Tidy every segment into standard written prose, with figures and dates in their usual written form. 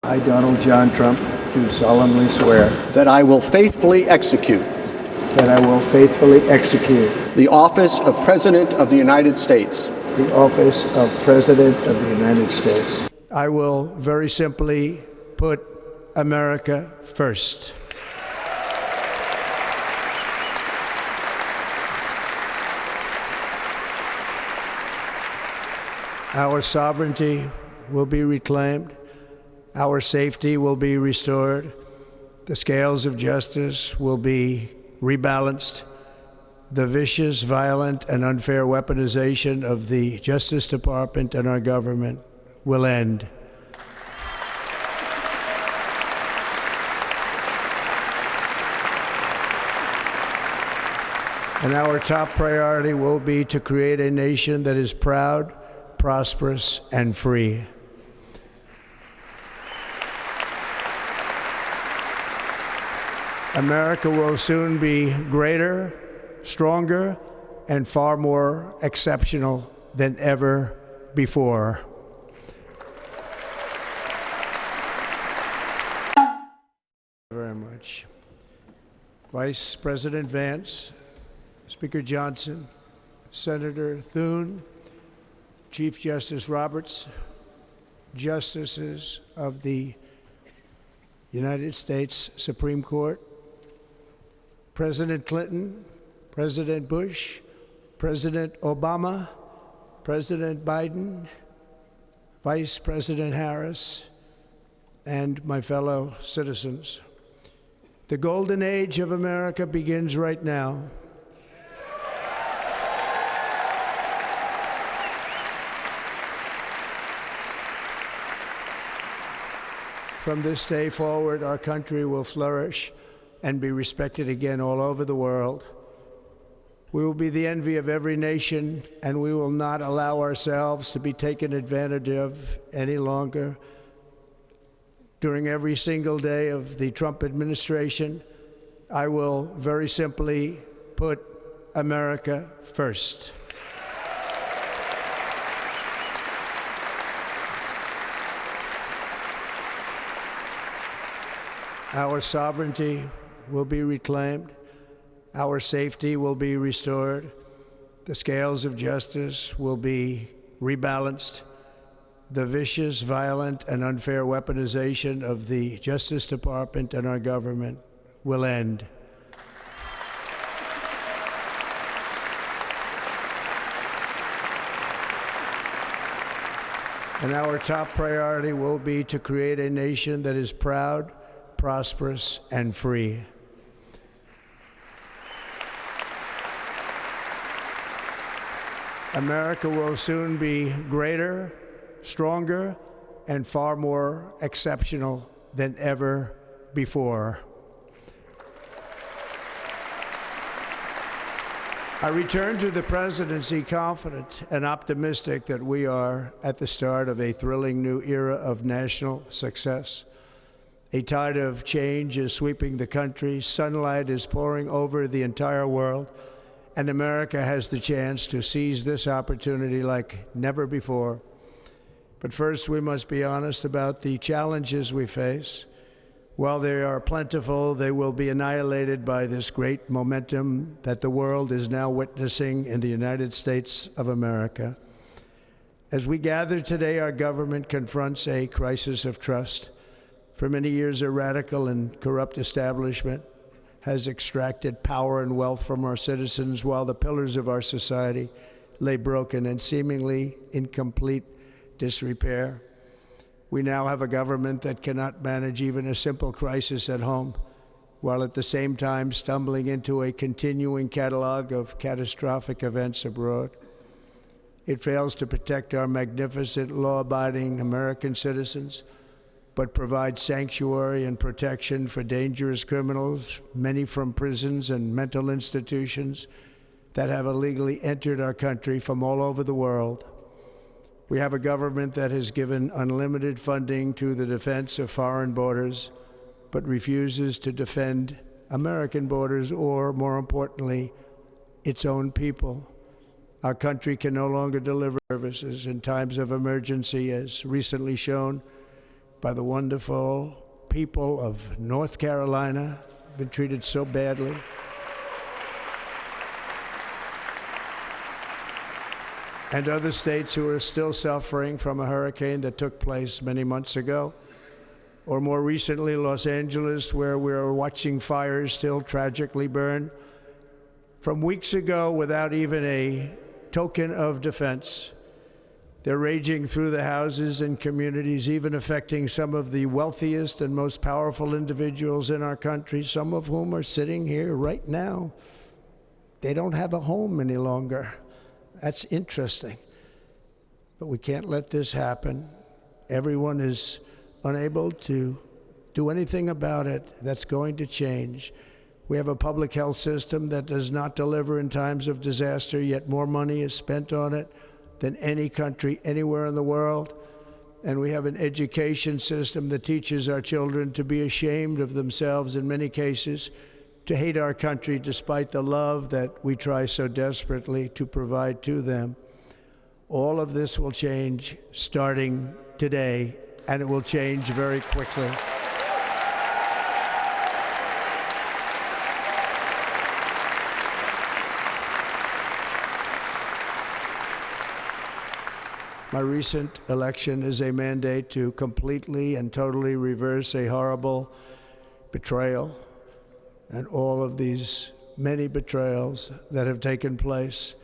I, Donald John Trump, do solemnly swear that I will faithfully execute the office of President of the United States. The office of President of the United States. I will very simply put America first. Our sovereignty will be reclaimed. Our safety will be restored. The scales of justice will be rebalanced. The vicious, violent, and unfair weaponization of the Justice Department and our government will end. And our top priority will be to create a nation that is proud, prosperous, and free. America will soon be greater, stronger, and far more exceptional than ever before. Thank you very much. Vice President Vance, Speaker Johnson, Senator Thune, Chief Justice Roberts, Justices of the United States Supreme Court, President Clinton, President Bush, President Obama, President Biden, Vice President Harris, and my fellow citizens. The golden age of America begins right now. From this day forward, our country will flourish and be respected again all over the world. We will be the envy of every nation, and we will not allow ourselves to be taken advantage of any longer. During every single day of the Trump administration, I will very simply put America first. Our sovereignty will be reclaimed. Our safety will be restored. The scales of justice will be rebalanced. The vicious, violent, and unfair weaponization of the Justice Department and our government will end. And our top priority will be to create a nation that is proud, prosperous, and free. America will soon be greater, stronger, and far more exceptional than ever before. I return to the presidency confident and optimistic that we are at the start of a thrilling new era of national success. A tide of change is sweeping the country, sunlight is pouring over the entire world, and America has the chance to seize this opportunity like never before. But first, we must be honest about the challenges we face. While they are plentiful, they will be annihilated by this great momentum that the world is now witnessing in the United States of America. As we gather today, our government confronts a crisis of trust. For many years, a radical and corrupt establishment has extracted power and wealth from our citizens while the pillars of our society lay broken and seemingly in complete disrepair. We now have a government that cannot manage even a simple crisis at home, while at the same time stumbling into a continuing catalog of catastrophic events abroad. It fails to protect our magnificent, law-abiding American citizens, but provides sanctuary and protection for dangerous criminals, many from prisons and mental institutions that have illegally entered our country from all over the world. We have a government that has given unlimited funding to the defense of foreign borders, but refuses to defend American borders or, more importantly, its own people. Our country can no longer deliver services in times of emergency, as recently shown by the wonderful people of North Carolina, been treated so badly. And other states who are still suffering from a hurricane that took place many months ago. Or more recently, Los Angeles, where we're watching fires still tragically burn. From weeks ago, without even a token of defense, they're raging through the houses and communities, even affecting some of the wealthiest and most powerful individuals in our country, some of whom are sitting here right now. They don't have a home any longer. That's interesting. But we can't let this happen. Everyone is unable to do anything about it. That's going to change. We have a public health system that does not deliver in times of disaster, yet more money is spent on it than any country anywhere in the world. And we have an education system that teaches our children to be ashamed of themselves in many cases, to hate our country despite the love that we try so desperately to provide to them. All of this will change starting today, and it will change very quickly. My recent election is a mandate to completely and totally reverse a horrible betrayal and all of these many betrayals that have taken place,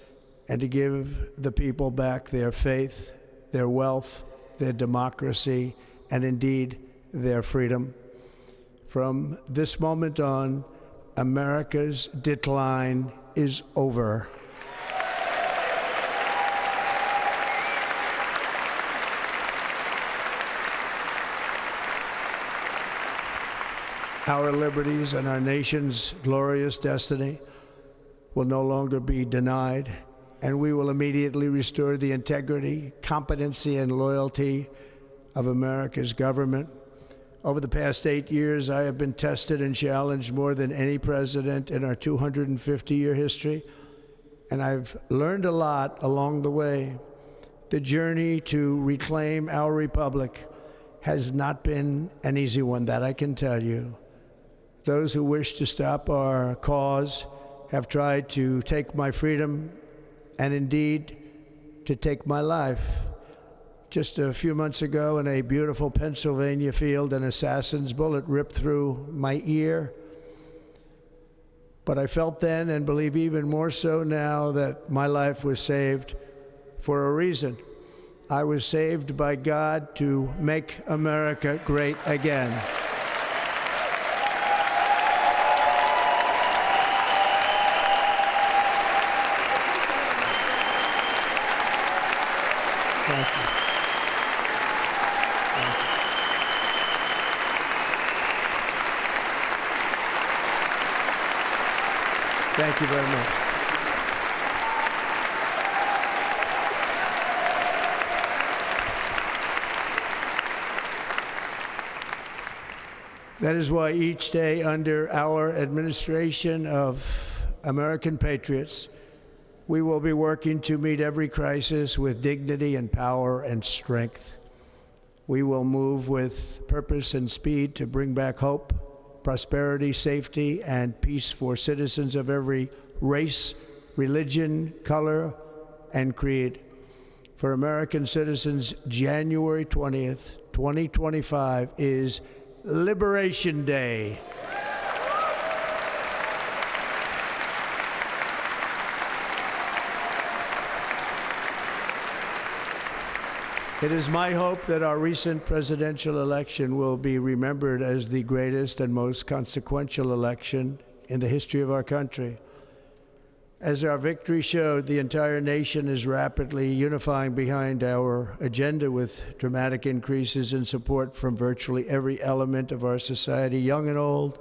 and to give the people back their faith, their wealth, their democracy, and indeed their freedom. From this moment on, America's decline is over. Our liberties and our nation's glorious destiny will no longer be denied, and we will immediately restore the integrity, competency, and loyalty of America's government. Over the past 8 years, I have been tested and challenged more than any president in our 250-year history, and I've learned a lot along the way. The journey to reclaim our republic has not been an easy one, that I can tell you. Those who wish to stop our cause have tried to take my freedom and indeed to take my life. Just a few months ago in a beautiful Pennsylvania field, an assassin's bullet ripped through my ear. But I felt then, and believe even more so now, that my life was saved for a reason. I was saved by God to make America great again. Thank you. Thank you very much. That is why each day under our administration of American patriots, we will be working to meet every crisis with dignity and power and strength. We will move with purpose and speed to bring back hope, prosperity, safety, and peace for citizens of every race, religion, color, and creed. For American citizens, January 20th, 2025 is Liberation Day. It is my hope that our recent presidential election will be remembered as the greatest and most consequential election in the history of our country. As our victory showed, the entire nation is rapidly unifying behind our agenda with dramatic increases in support from virtually every element of our society, young and old,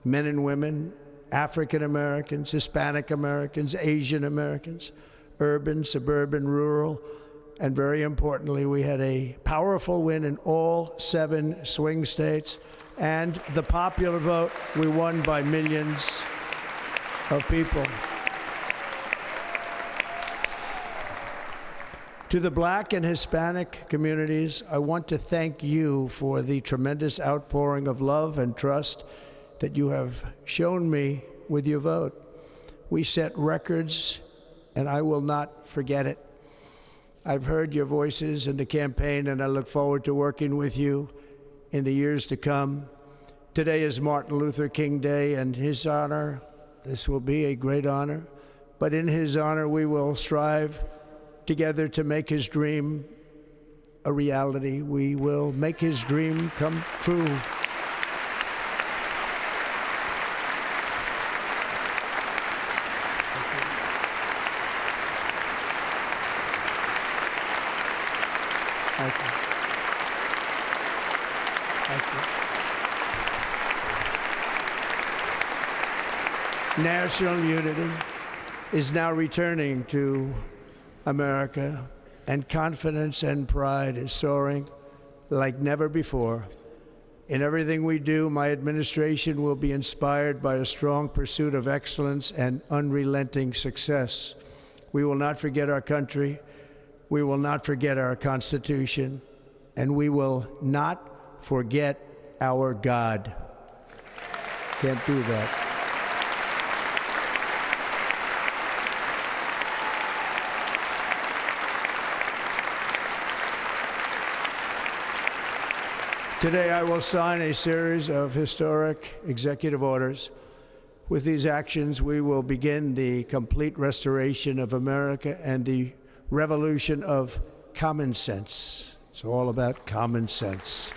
men and women, African Americans, Hispanic Americans, Asian Americans, urban, suburban, rural, and very importantly, we had a powerful win in all 7 swing states, and the popular vote, we won by millions of people. To the Black and Hispanic communities, I want to thank you for the tremendous outpouring of love and trust that you have shown me with your vote. We set records, and I will not forget it. I've heard your voices in the campaign, and I look forward to working with you in the years to come. Today is Martin Luther King Day, and his honor, this will be a great honor, but in his honor we will strive together to make his dream a reality. We will make his dream come true. Thank you. Thank you. National unity is now returning to America, and confidence and pride is soaring like never before. In everything we do, my administration will be inspired by a strong pursuit of excellence and unrelenting success. We will not forget our country. We will not forget our Constitution, and we will not forget our God. Can't do that. Today, I will sign a series of historic executive orders. With these actions, we will begin the complete restoration of America and the revolution of common sense. It's all about common sense.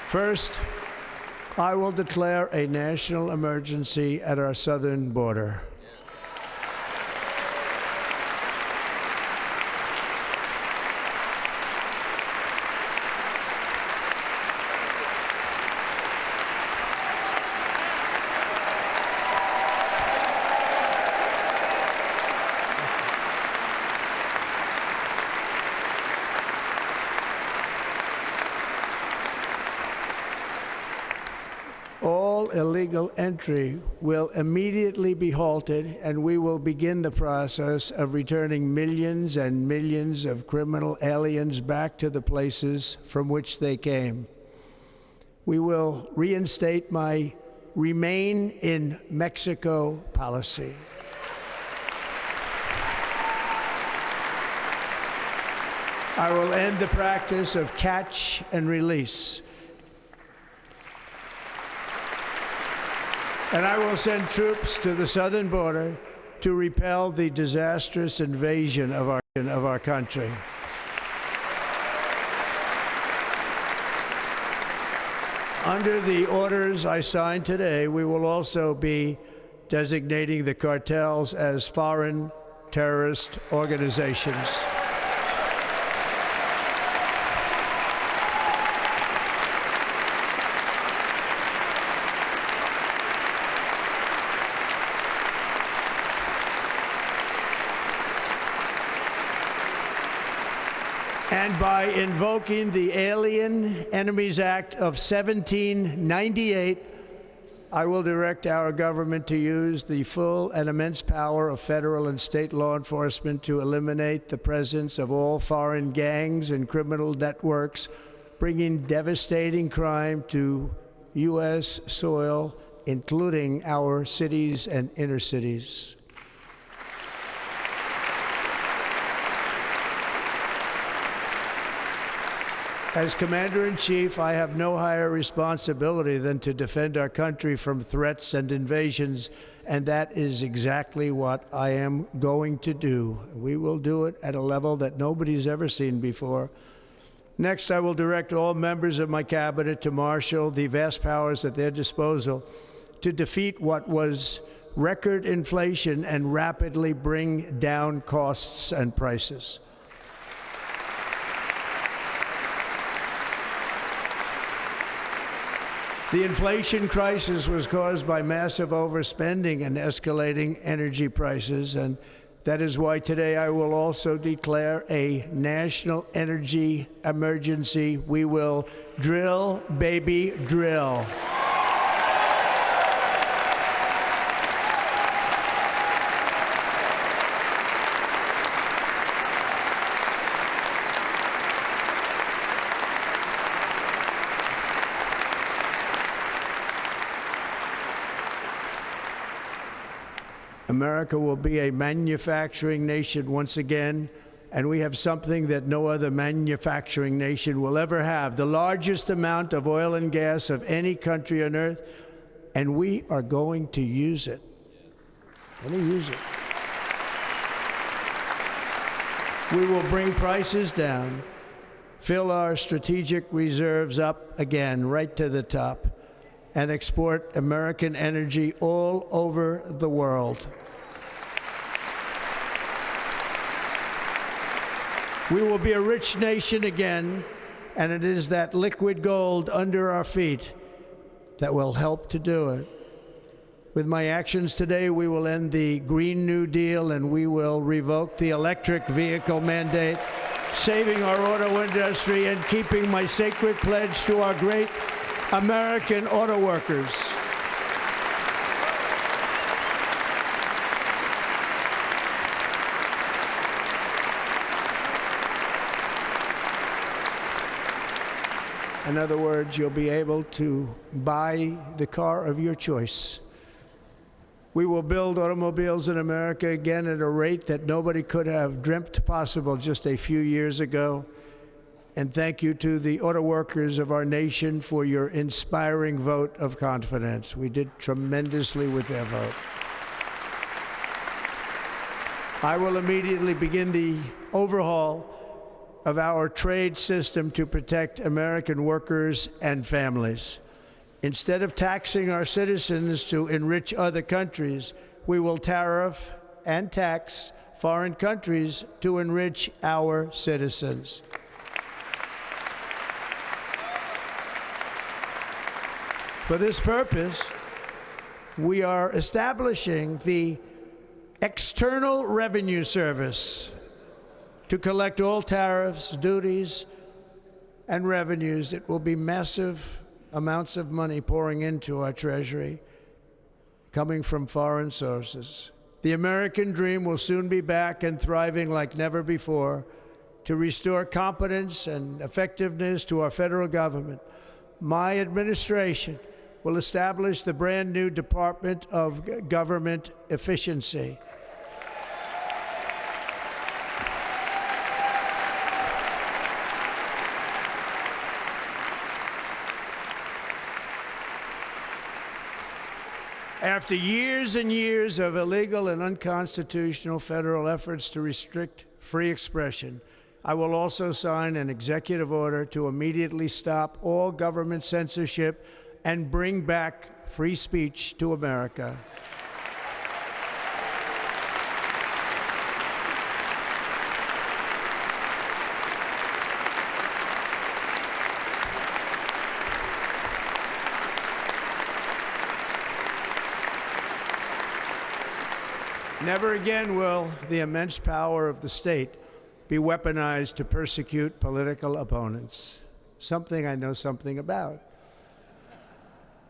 First, I will declare a national emergency at our southern border. All illegal entry will immediately be halted, and we will begin the process of returning millions and millions of criminal aliens back to the places from which they came. We will reinstate my Remain in Mexico policy. I will end the practice of catch and release. And I will send troops to the southern border to repel the disastrous invasion of our country. Under the orders I signed today, we will also be designating the cartels as foreign terrorist organizations. And by invoking the Alien Enemies Act of 1798, I will direct our government to use the full and immense power of federal and state law enforcement to eliminate the presence of all foreign gangs and criminal networks, bringing devastating crime to U.S. soil, including our cities and inner cities. As Commander-in-Chief, I have no higher responsibility than to defend our country from threats and invasions, and that is exactly what I am going to do. We will do it at a level that nobody's ever seen before. Next, I will direct all members of my cabinet to marshal the vast powers at their disposal to defeat what was record inflation and rapidly bring down costs and prices. The inflation crisis was caused by massive overspending and escalating energy prices, and that is why today I will also declare a national energy emergency. We will drill, baby, drill. America will be a manufacturing nation once again, and we have something that no other manufacturing nation will ever have, the largest amount of oil and gas of any country on earth, and we are going to use it. Let me use it. We will bring prices down, fill our strategic reserves up again, right to the top, and export American energy all over the world. We will be a rich nation again, and it is that liquid gold under our feet that will help to do it. With my actions today, we will end the Green New Deal and we will revoke the electric vehicle mandate, saving our auto industry and keeping my sacred pledge to our great American auto workers. In other words, you'll be able to buy the car of your choice. We will build automobiles in America again at a rate that nobody could have dreamt possible just a few years ago. And thank you to the auto workers of our nation for your inspiring vote of confidence. We did tremendously with their vote. I will immediately begin the overhaul of our trade system to protect American workers and families. Instead of taxing our citizens to enrich other countries, we will tariff and tax foreign countries to enrich our citizens. For this purpose, we are establishing the External Revenue Service to collect all tariffs, duties, and revenues. It will be massive amounts of money pouring into our treasury, coming from foreign sources. The American dream will soon be back and thriving like never before to restore competence and effectiveness to our federal government. My administration will establish the brand new Department of Government Efficiency. After years and years of illegal and unconstitutional federal efforts to restrict free expression, I will also sign an executive order to immediately stop all government censorship and bring back free speech to America. Never again will the immense power of the state be weaponized to persecute political opponents, something I know something about.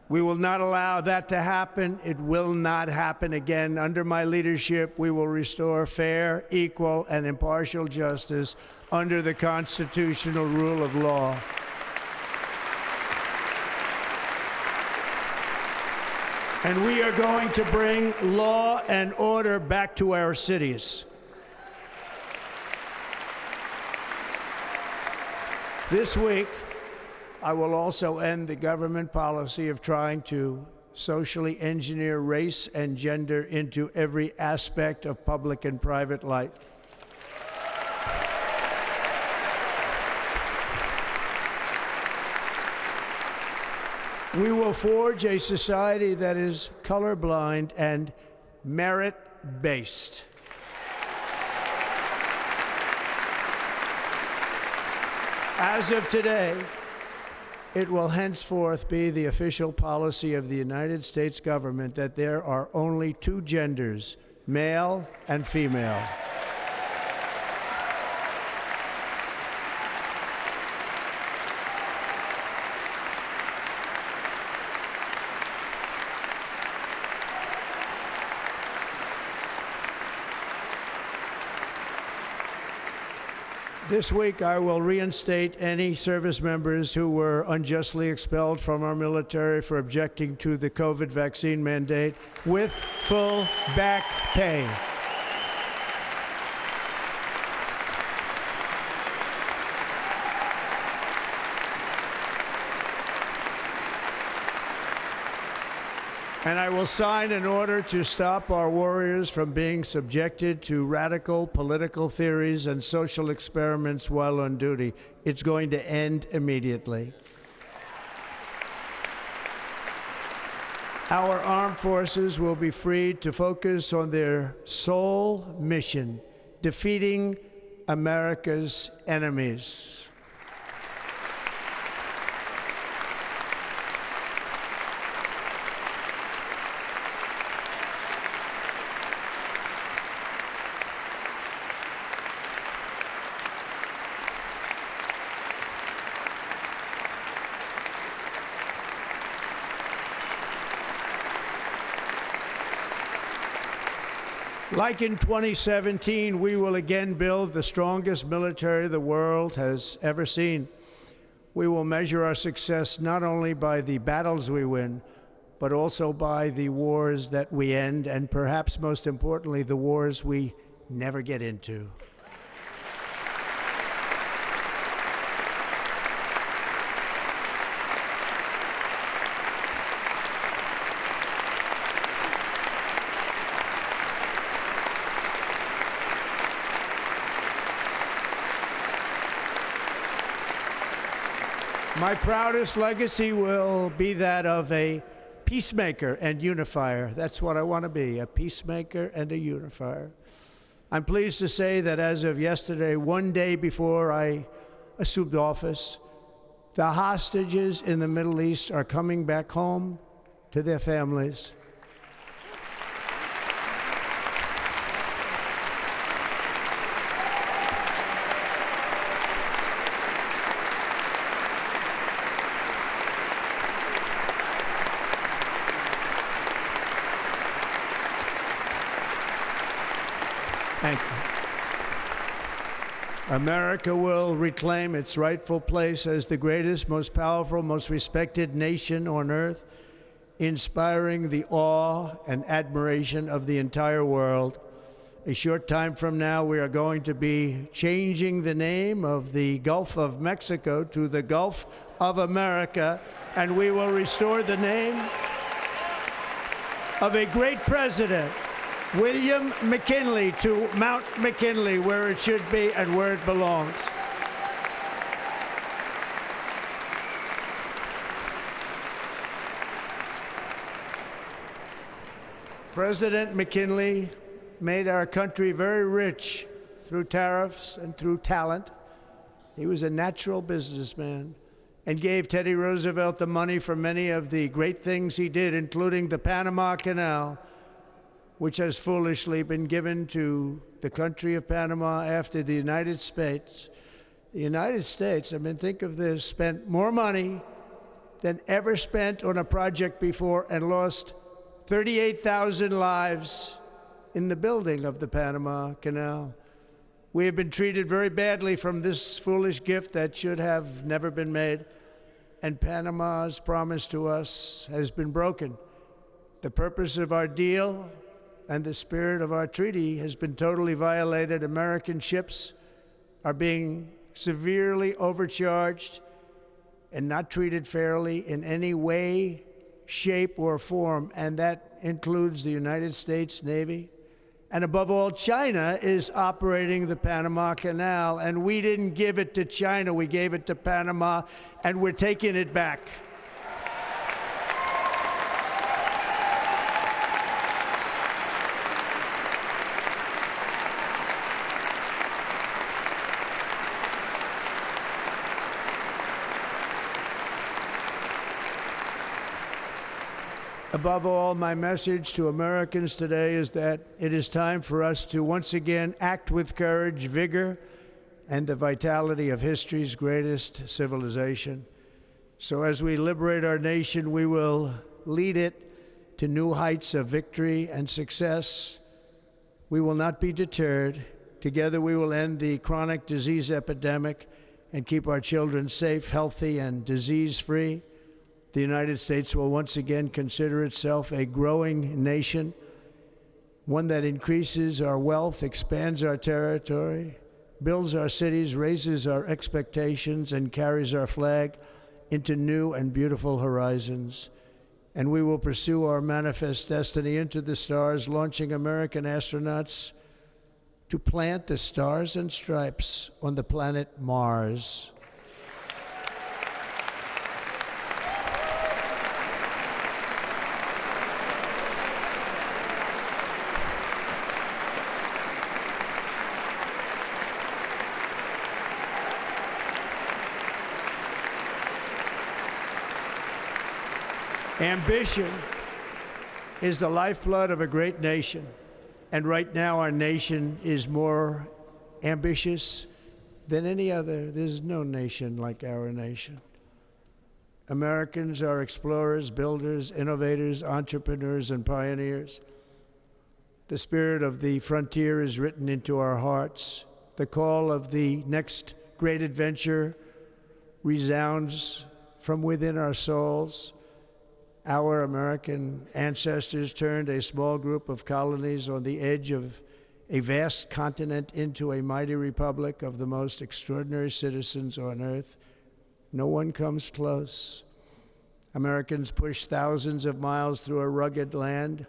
We will not allow that to happen. It will not happen again. Under my leadership, we will restore fair, equal, and impartial justice under the constitutional rule of law. And we are going to bring law and order back to our cities. This week, I will also end the government policy of trying to socially engineer race and gender into every aspect of public and private life. We will forge a society that is colorblind and merit-based. As of today, it will henceforth be the official policy of the United States government that there are only two genders, male and female. This week, I will reinstate any service members who were unjustly expelled from our military for objecting to the COVID vaccine mandate with full back pay. And I will sign an order to stop our warriors from being subjected to radical political theories and social experiments while on duty. It's going to end immediately. Our armed forces will be freed to focus on their sole mission, defeating America's enemies. Like in 2017, we will again build the strongest military the world has ever seen. We will measure our success not only by the battles we win, but also by the wars that we end, and perhaps most importantly, the wars we never get into. My proudest legacy will be that of a peacemaker and unifier. That's what I want to be, a peacemaker and a unifier. I'm pleased to say that as of yesterday, one day before I assumed office, the hostages in the Middle East are coming back home to their families. Thank you. America will reclaim its rightful place as the greatest, most powerful, most respected nation on earth, inspiring the awe and admiration of the entire world. A short time from now, we are going to be changing the name of the Gulf of Mexico to the Gulf of America, and we will restore the name of a great president, William McKinley, to Mount McKinley, where it should be and where it belongs. President McKinley made our country very rich through tariffs and through talent. He was a natural businessman and gave Teddy Roosevelt the money for many of the great things he did, including the Panama Canal, which has foolishly been given to the country of Panama after the United States. The United States, I mean, think of this, spent more money than ever spent on a project before and lost 38,000 lives in the building of the Panama Canal. We have been treated very badly from this foolish gift that should have never been made, and Panama's promise to us has been broken. The purpose of our deal and the spirit of our treaty has been totally violated. American ships are being severely overcharged and not treated fairly in any way, shape, or form, and that includes the United States Navy. And above all, China is operating the Panama Canal, and we didn't give it to China, we gave it to Panama, and we're taking it back. Above all, my message to Americans today is that it is time for us to once again act with courage, vigor, and the vitality of history's greatest civilization. So as we liberate our nation, we will lead it to new heights of victory and success. We will not be deterred. Together we will end the chronic disease epidemic and keep our children safe, healthy, and disease-free. The United States will once again consider itself a growing nation, one that increases our wealth, expands our territory, builds our cities, raises our expectations, and carries our flag into new and beautiful horizons. And we will pursue our manifest destiny into the stars, launching American astronauts to plant the stars and stripes on the planet Mars. Ambition is the lifeblood of a great nation. And right now, our nation is more ambitious than any other. There's no nation like our nation. Americans are explorers, builders, innovators, entrepreneurs, and pioneers. The spirit of the frontier is written into our hearts. The call of the next great adventure resounds from within our souls. Our American ancestors turned a small group of colonies on the edge of a vast continent into a mighty republic of the most extraordinary citizens on earth. No one comes close. Americans pushed thousands of miles through a rugged land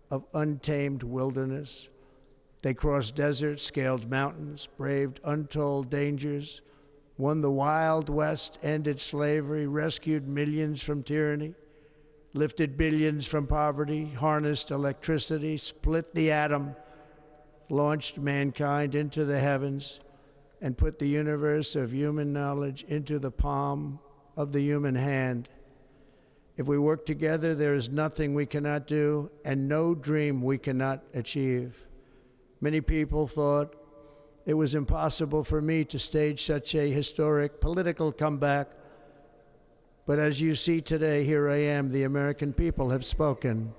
of untamed wilderness. They crossed deserts, scaled mountains, braved untold dangers, won the Wild West, ended slavery, rescued millions from tyranny, lifted billions from poverty, harnessed electricity, split the atom, launched mankind into the heavens, and put the universe of human knowledge into the palm of the human hand. If we work together, there is nothing we cannot do and no dream we cannot achieve. Many people thought it was impossible for me to stage such a historic political comeback. But as you see today, here I am. The American people have spoken.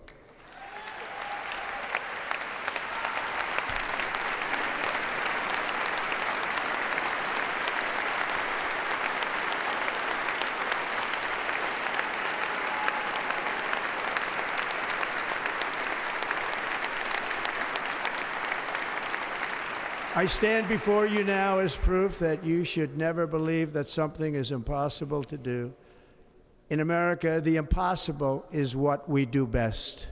I stand before you now as proof that you should never believe that something is impossible to do. In America, the impossible is what we do best.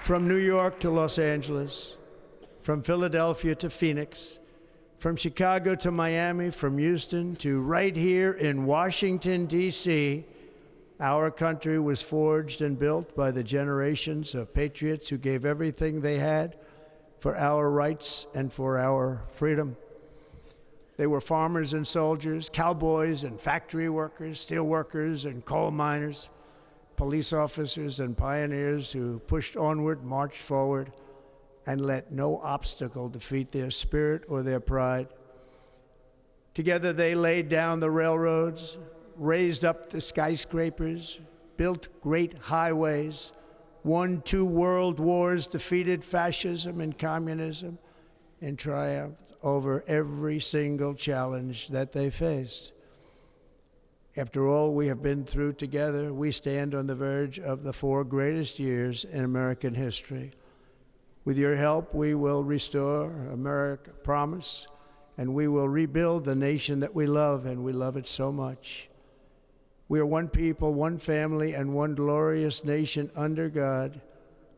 From New York to Los Angeles, from Philadelphia to Phoenix, from Chicago to Miami, from Houston to right here in Washington, D.C., our country was forged and built by the generations of patriots who gave everything they had for our rights and for our freedom. They were farmers and soldiers, cowboys and factory workers, steel workers and coal miners, police officers and pioneers who pushed onward, marched forward, and let no obstacle defeat their spirit or their pride. Together they laid down the railroads, raised up the skyscrapers, built great highways, won 2 world wars, defeated fascism and communism, and triumphed over every single challenge that they faced. After all we have been through together, we stand on the verge of the 4 greatest years in American history. With your help, we will restore America promise, and we will rebuild the nation that we love, and we love it so much. We are one people, one family, and one glorious nation under God.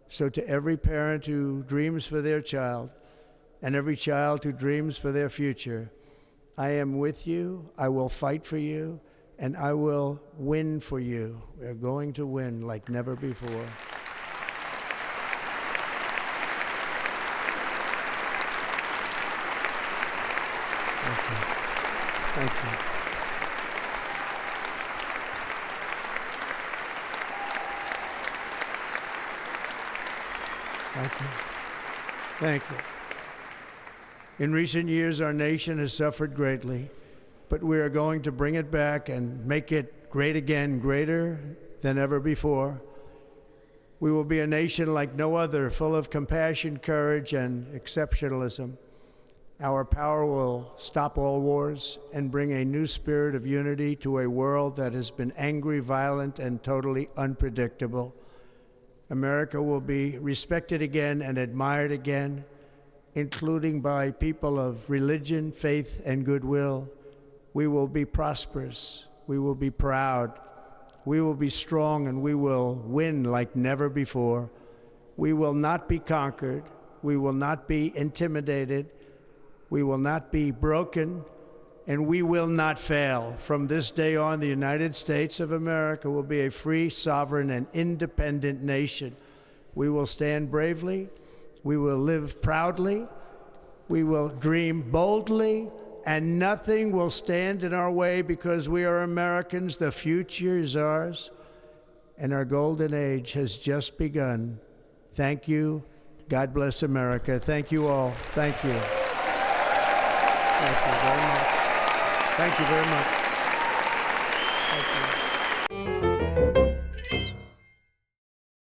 So to every parent who dreams for their child, and every child who dreams for their future, I am with you, I will fight for you, and I will win for you. We are going to win like never before. Thank you. Thank you. Thank you. Thank you. In recent years, our nation has suffered greatly, but we are going to bring it back and make it great again, greater than ever before. We will be a nation like no other, full of compassion, courage, and exceptionalism. Our power will stop all wars and bring a new spirit of unity to a world that has been angry, violent, and totally unpredictable. America will be respected again and admired again, including by people of religion, faith, and goodwill. We will be prosperous. We will be proud. We will be strong, and we will win like never before. We will not be conquered. We will not be intimidated. We will not be broken, and we will not fail. From this day on, the United States of America will be a free, sovereign, and independent nation. We will stand bravely. We will live proudly. We will dream boldly, and nothing will stand in our way because we are Americans. The future is ours, and our golden age has just begun. Thank you. God bless America. Thank you all. Thank you. Thank you very much. Thank you very much.